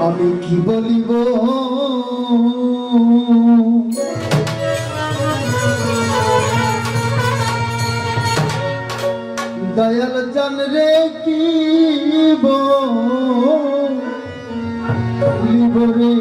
আমি কি বলিব দয়াল জান রে কি বলিব রে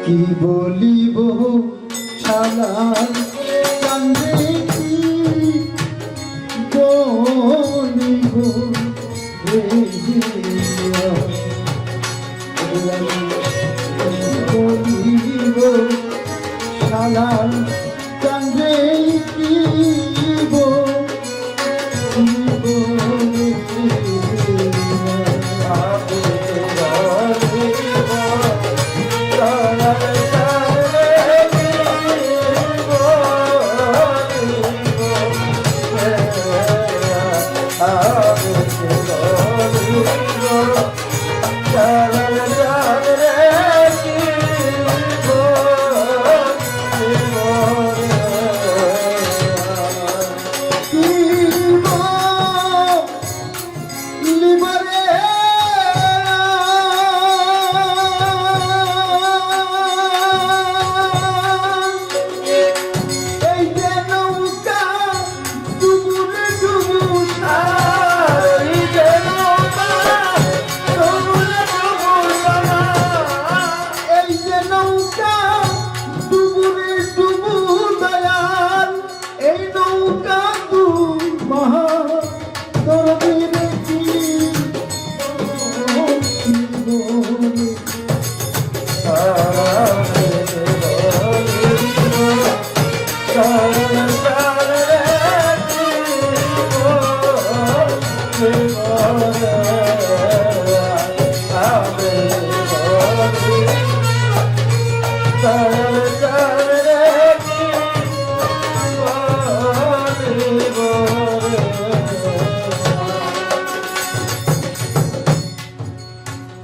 কি বলিব শালার কান্দে কি বলিব রে বলিব শালার কান্দে কি বলিব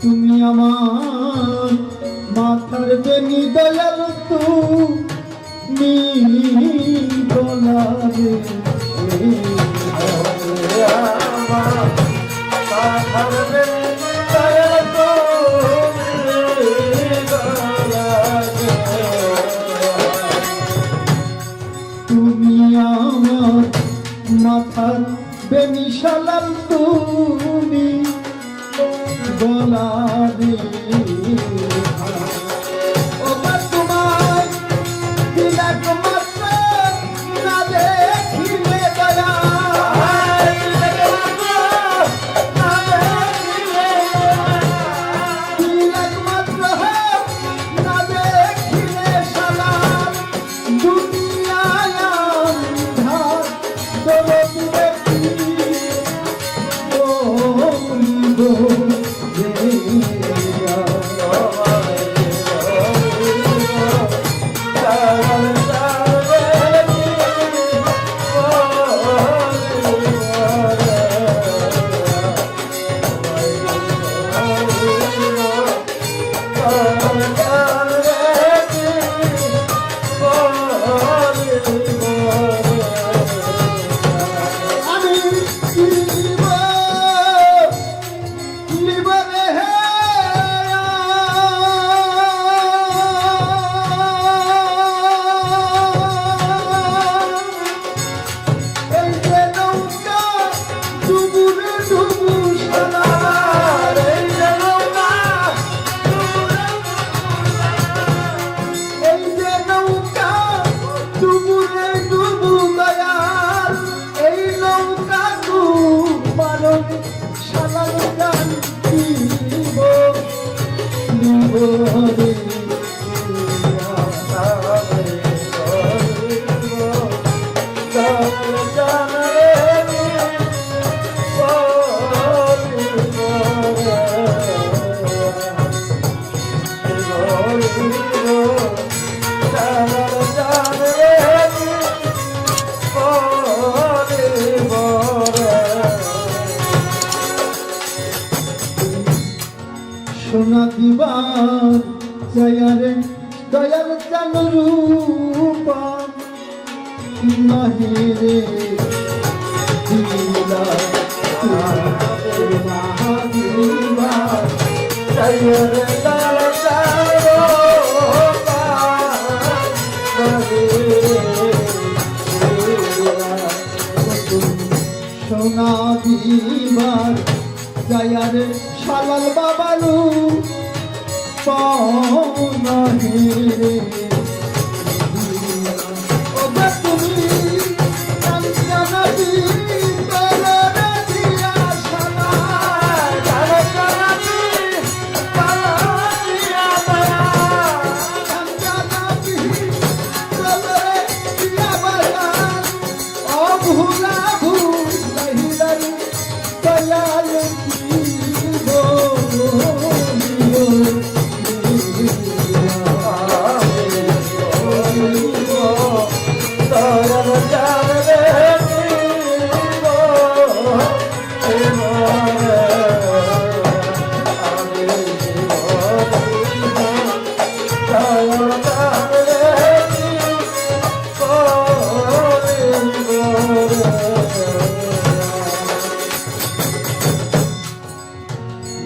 তুমি আমার মাথার বেনি দয়াল তুমি বলারে তুমি আমার মাথার বেনি শালাল তুমি বলারে দিবার জয়ারে দয়াল চান রূপা নাহি রে দিলা দিবার জয়ারে দয়াল চান রূপা নাহি রে সোনা দিবার জয়ারে শালাল বাবালু পাহি রে ওগো তুমি কাঞ্চনাদি তলরে দিয়া শালা কাঞ্চনাদি দিয়া দয়া কাঞ্চনাদি তলরে দিয়া দয়া ও ভুলা ভুলাইলাই দয়াল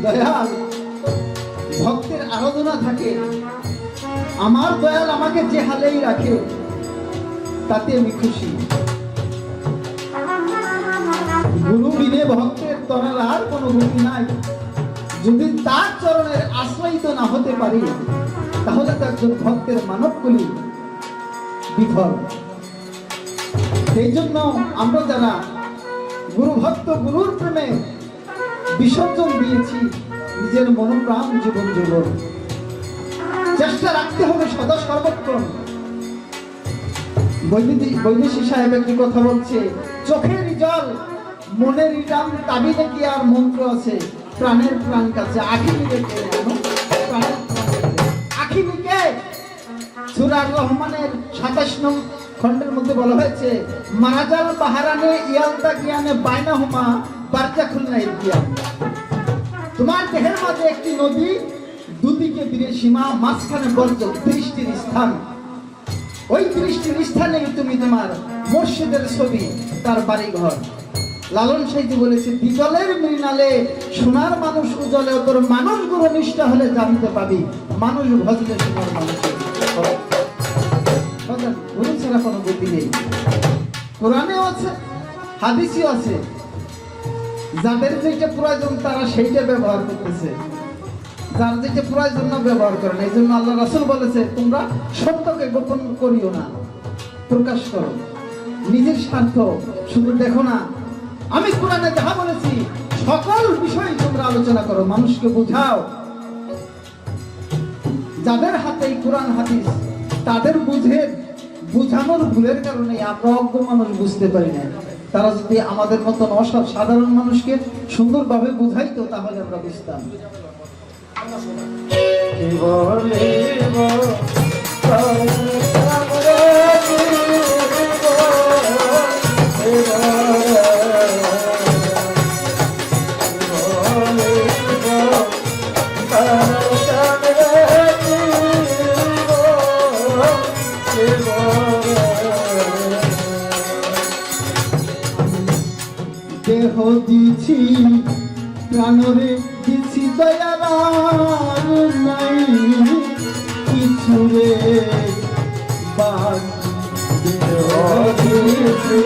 দয়াল ভক্তের আরাধনা থাকে আমার দয়াল আমাকে যে হালেই রাখে তাতে আমি খুশি গুরু বিনে ভক্তের তরার আর কোনো গতি নাই যদি তার চরণের আশ্রয়িত না হতে পারি তাহলে তো একজন ভক্তের মানবকুলি বিফল সেই জন্য আমরা যারা গুরু ভক্ত গুরুর প্রেমে বিসর্জন দিয়েছি নিজের মনোপ্রাণ জীবন জীবন চেষ্টা রাখতে হবে সদা সর্বক্ষণ বৈদেশিক সাহেব একটি কথা বলছে চোখের জল মনের ইরাম তাবিনে কি আর মন্ত্র আছে প্রাণের প্রাণ কাছে আখি নিকে আখি নিকে সূরা রহমানের 27 নং খণ্ডের মধ্যে বলা হয়েছে মারাজাল বাহারানে ইয়ালদা জ্ঞানে বাইনাহুমা বারজাখুল নাইকিয়া তোমার দেহের মাঝে একটি নদী দুদিকে বিরেসীমা মাঝখানে বর্জ্য 30টির স্থান ওই 30টির স্থানে তুমি তোমার মুর্শিদের ছবি তার বাড়ি ঘর লালন সাইজি বলেছে বিজলের মৃণালে সোনার মানুষ উজলে তোর মানুষ গুরু নিষ্ঠা হলে জানতে পাবি মানুষ ভজলে সোনার মানুষের গুরু ছাড়া কোনো গতি নেই কোরআনেও আছে হাদিসেও আছে যাদের যেটা প্রয়োজন তারা সেইটা ব্যবহার করতেছে যার যেটা প্রয়োজন না ব্যবহার করে না এই জন্য আল্লাহ রাসূল বলেছে তোমরা সত্যকে গোপন করিও না প্রকাশ করো নিজের স্বার্থ শুধু দেখো না আমি কোরআনে যাহা বলেছি সকল বিষয় তোমরা আলোচনা করো মানুষকে বোঝাও যাদের হাতে এই কোরআন হাদিস তাদের বুঝানোর ভুলের কারণে আমরা অজ্ঞ মানুষ বুঝতে পারি না তারা যদি আমাদের মতন সাধারণ মানুষকে সুন্দরভাবে বুঝাইতো তাহলে আমরা বুঝতাম দেহ দিছি প্রাণরে দিছি দয়ালার নাই কিছু রে বাদ দেহ দিছি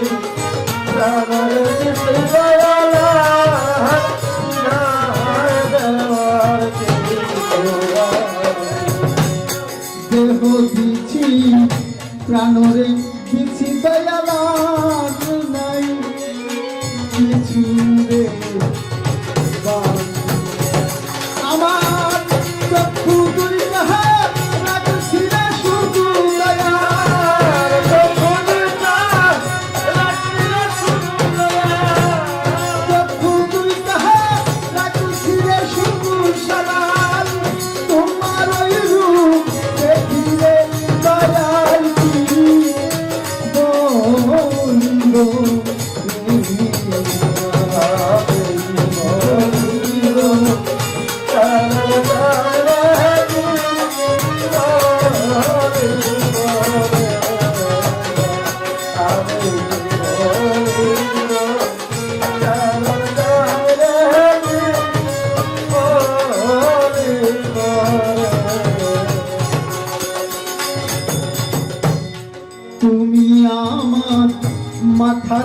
প্রাণরে দিছি দয়ালার নাই দেহ দিছি প্রাণরে দিছি দয়ালার নাই কিছু রে আমার চক্ষু দুই হাত রাখছি রে শুধু দয়ার চক্ষু দুই হাত রাখছি রে শুধু দয়ার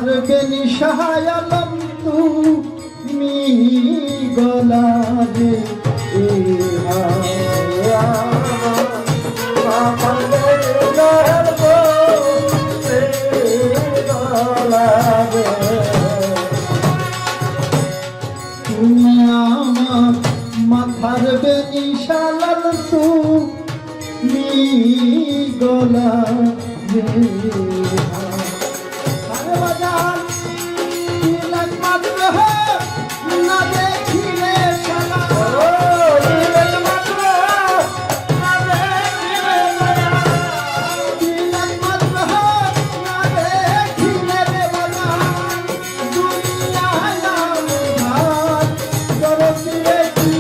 বেনি সাহায়ালম তুমি গলাবে তুমি আমার মাথার বেনি শালাল তুমি গলাবে আরে বাজার তিলক মাত্র না দেখিলে শালা তিলক মাত্র না দেখিলে তিলক মাত্র না দেখিলে রে বাজার দুনিয়া নাম ঘাট জরতিরে কি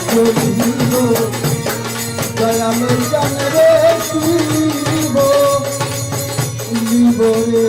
বলিব দয়ামের জান রে শিব লিব রে